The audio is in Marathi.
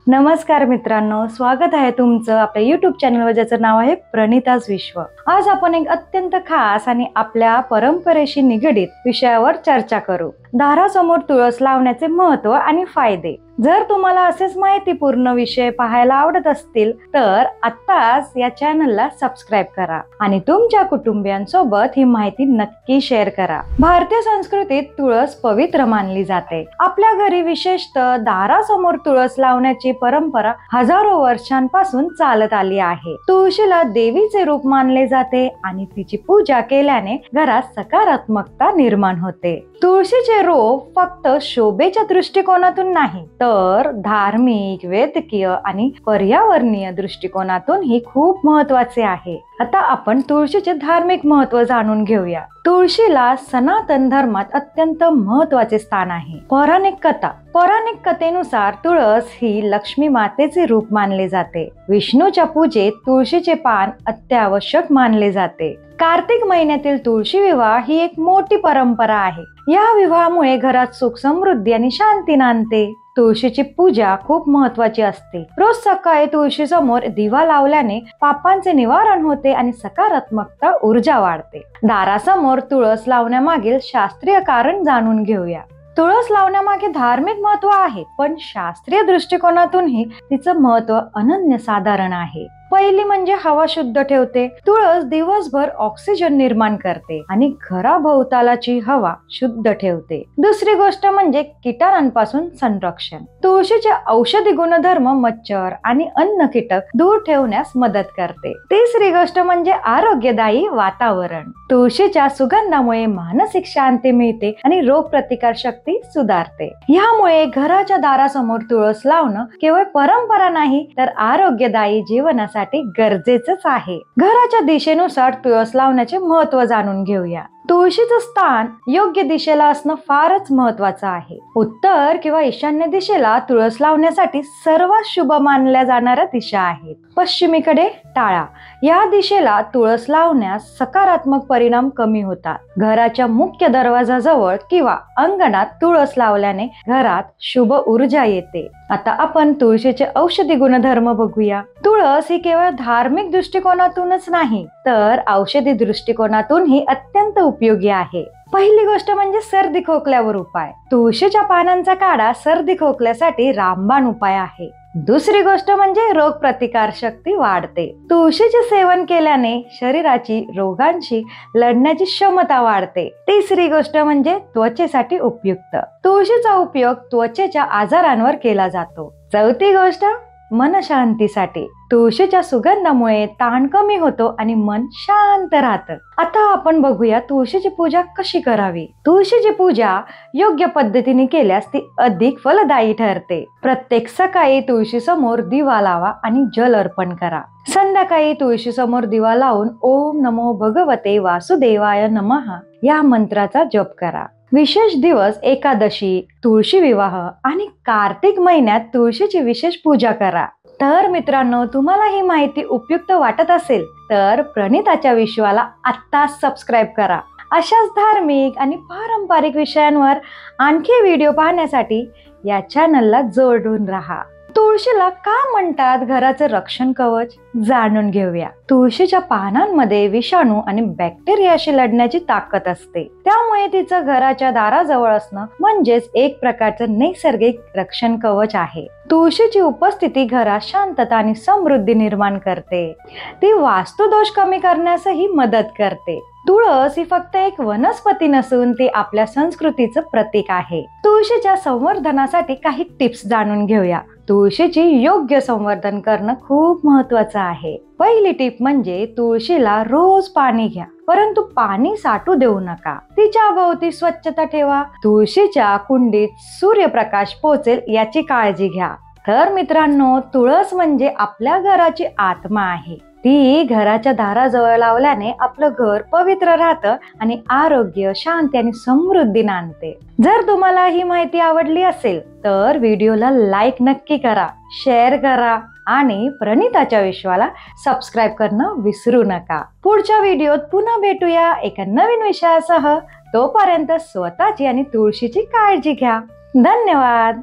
नमस्कार मित्रांनो, स्वागत आहे तुमचं आपल्या YouTube चॅनलवर ज्याचं नाव आहे प्रणिताज विश्व। आज आपण एक अत्यंत खास आणि आपल्या परंपरेशी निगडित विषयावर चर्चा करू। दारासमोर तुळस लावण्याचे महत्त्व आणि फायदे। जर तुम्हाला असेच माहितीपूर्ण विषय पाहायला आवडत असतील तर आत्ताच या चॅनलला सबस्क्राइब करा आणि तुमच्या कुटुंबियांसोबत ही माहिती नक्की शेअर करा। भारतीय संस्कृतीत तुळस पवित्र मानली जाते। आपल्या घरी विशेषतः दारासमोर तुळस लावण्याची परंपरा हजारो वर्षांपासून चालत आली आहे। तुळशीला देवीचे रूप मानले जाते आणि तिची पूजा केल्याने घरात सकारात्मकता निर्माण होते। तुळशीचे रोप फक्त शोभेच्या दृष्टिकोनातून नाही तर धार्मिक, वैद्यकीय आणि पर्यावरणीय दृष्टिकोनातून ही खूप महत्त्वाचे आहे। आता आपण तुळशीचे धार्मिक महत्त्व जाणून घेऊया। तुळशीला सनातन धर्मात अत्यंत महत्त्वाचे स्थान आहे। पौराणिक कथेनुसार तुळस ही लक्ष्मी मातेचे रूप मानले जाते। विष्णूच्या पूजेत तुळशीचे पान अत्यावश्यक मानले जाते। कार्तिक महिन्यातील तुळशी विवाह ही एक मोठी परंपरा आहे। या विवाहामुळे घरात सुख, समृद्धी आणि शांती नांदते। तुळशीची पूजा खूप महत्त्वाची असते। रोज सकाळी तुळशी समोर दिवा लावल्याने पापांचे निवारण होते आणि सकारात्मकता ऊर्जा वाढते। दारासमोर तुळस लावण्यामागील शास्त्रीय कारण जाणून घेऊया। तुळस लावण्यामागे धार्मिक महत्त्व आहे, पण शास्त्रीय दृष्टिकोनातूनही तिचं महत्त्व अनन्यसाधारण आहे। पहिली म्हणजे हवा शुद्ध ठेवते। तुळस दिवसभर ऑक्सिजन निर्माण करते आणि घराभोवतालाची हवा शुद्ध ठेवते। दुसरी गोष्ट म्हणजे कीटाणूंपासून संरक्षण। तुळशीचे औषधी गुणधर्म मच्छर आणि अन्न कीटक दूर ठेवण्यास मदत करते। तिसरी गोष्ट म्हणजे आरोग्यदायी वातावरण। तुळशीच्या सुगंधामुळे मानसिक शांती मिळते आणि रोगप्रतिकार शक्ती सुधारते। यामुळे घराच्या दारासमोर तुळस लावणं केवळ परंपरा नाही तर आरोग्यदायी जीवनासाठी गरजेचंच आहे। घराच्या दिशेनुसार तुळस लावण्याचे महत्त्व जाणून घेऊया। तुळशीचं स्थान योग्य दिशेला असणं फारच महत्त्वाचं आहे। उत्तर किंवा ईशान्य दिशेला तुळस लावण्यासाठी सर्वात शुभ मानल्या जाणाऱ्या दिशा आहेत। पश्चिमेकडे टाळा। या दिशेला तुळस लावण्यास सकारात्मक परिणाम कमी होतात। घराच्या मुख्य दरवाजाजवळ किंवा अंगणात तुळस लावल्याने घरात शुभ ऊर्जा येते। आता आपण तुळशीचे औषधी गुणधर्म बघूया। तुळस ही केवळ धार्मिक दृष्टिकोनातूनच नाही तर औषधी दृष्टिकोनातूनही अत्यंत उपयोगी आहे। पहिली गोष्ट म्हणजे सर्दी खोकल्यावर उपाय। तुळशीच्या पानांचा काढा सर्दी खोकल्यासाठी रामबाण उपाय आहे। दुसरी गोष्ट म्हणजे रोग प्रतिकार शक्ती वाढते। तुळशीचे सेवन केल्याने शरीराची रोगांशी लढण्याची क्षमता वाढते। तिसरी गोष्ट म्हणजे त्वचेसाठी उपयुक्त। तुळशीचा उपयोग त्वचेच्या आजारांवर केला जातो। चौथी गोष्ट मनशांतीसाठी। तुळशीच्या सुगंधामुळे ताण कमी होतो आणि मन शांत राहतं। आता आपण बघूया तुळशीची पूजा कशी करावी। तुळशीची पूजा योग्य पद्धतीने केल्यास ती अधिक फलदायी ठरते। प्रत्येक सकाळी तुळशी समोर दिवा लावा आणि जल अर्पण करा। संध्याकाळी तुळशी समोर दिवा लावून ओम नमो भगवते वासुदेवाय नमः या मंत्राचा जप करा। विशेष दिवस एकादशी, तुळशी विवाह आणि कार्तिक महिन्यात तुळशीची विशेष पूजा करा। तर मित्रांनो, तुम्हाला ही माहिती उपयुक्त वाटत असेल तर प्रणिताच्या विश्वाला आत्ता सबस्क्राइब करा। अशाच धार्मिक आणि पारंपरिक विषयांवर आणखी व्हिडिओ पाहण्यासाठी या चॅनलला जोडून राहा। तुळशीला का म्हणतात घराचं रक्षण कवच जाणून घेऊया। तुळशीच्या पानांमध्ये विषाणू आणि बॅक्टेरियाशी लढण्याची ताकद असते। त्यामुळे तिचं घराच्या दाराजवळ असणं म्हणजेच एक प्रकारचं नैसर्गिक रक्षण कवच आहे। तुळशीची उपस्थिती घरात शांतता आणि समृद्धी निर्माण करते। ती वास्तुदोष कमी करण्यासही मदत करते। तुळस ही फक्त एक वनस्पती नसून ती आपल्या संस्कृतीचं प्रतीक आहे। तुळशीच्या संवर्धनासाठी काही टिप्स जाणून घेऊया। तुळशीची योग्य संवर्धन करणं खूप महत्त्वाचं आहे। पहिली टिप म्हणजे तुळशीला रोज पाणी घ्या, परंतु पाणी साठू देऊ नका। तिच्या भोवती स्वच्छता ठेवा। तुळशीच्या कुंडीत सूर्यप्रकाश पोहोचेल याची काळजी घ्या। तर मित्रांनो, तुळस म्हणजे आपल्या घराची आत्मा आहे। ती घराच्या दाराजवळ लावल्याने आपलं घर पवित्र राहतं आणि आरोग्य, शांती आणि समृद्धी नांदते। जर तुम्हाला ही माहिती आवडली असेल तर व्हिडिओला लाईक नक्की करा, शेअर करा आणि प्रणिताच्या विश्वाला सबस्क्राइब करणं विसरू नका। पुढच्या व्हिडिओत पुन्हा भेटूया एका नवीन विषयासह। तोपर्यंत स्वतःची आणि तुळशीची काळजी घ्या। धन्यवाद।